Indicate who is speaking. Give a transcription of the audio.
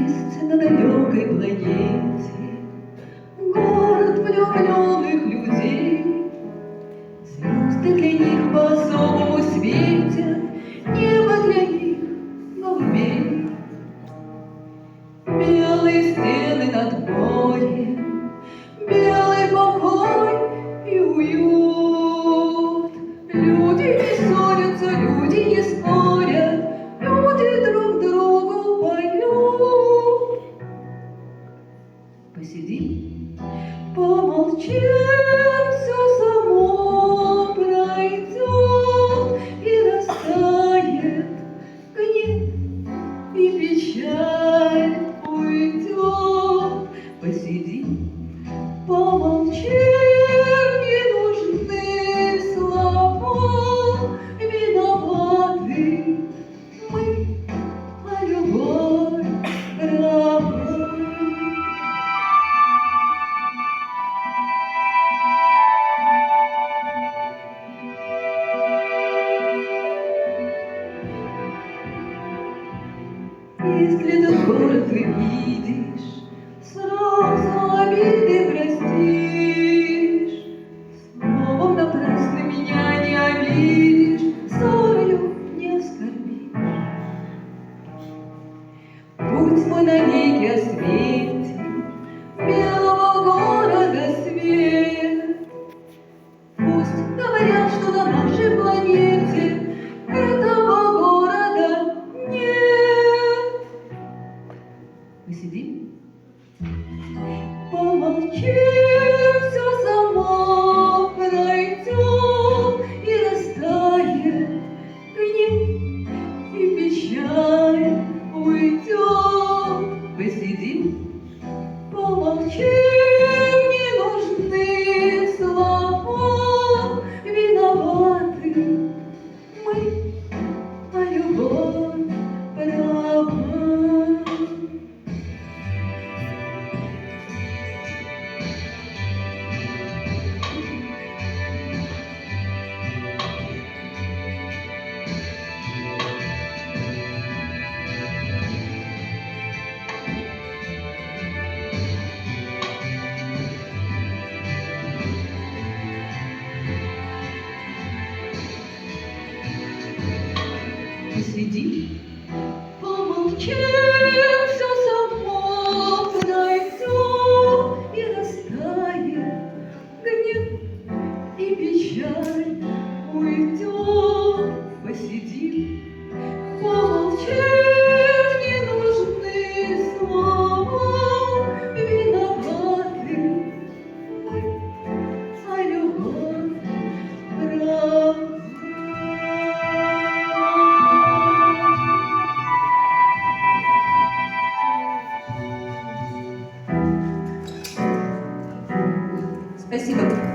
Speaker 1: Есть на далекой планете город влюбленных людей. Звезды для них по-особому светят, небо для них голубей. Белые стены над морем, белый покой и уют. Люди не ссорятся, люди не спорят, люди друг другу поют. Посидим, помолчим, все само пройдет и растает гнев, и печаль уйдет. Посидим, помолчим, не нужны слова, виноваты мы, а любовь права. Если этот город ты видишь, сразу обиды простишь. Словом напрасно меня не обидишь, ссорою не оскорбишь. Путь мой навеки осветит белого города свет. Пусть говорят, что на нашей планете этого города нет. Посидим, помолчим, все само пройдет и растает гнев, и печаль уйдет. Посидим, помолчим, не нужны слова, виноваты мы, а любовь права. Посиди, помолчим, все само пройдет и растает гнев, и печаль уйдет. Посиди, помолчим, не нужны слова, виноваты мы, а любовь права. Спасибо.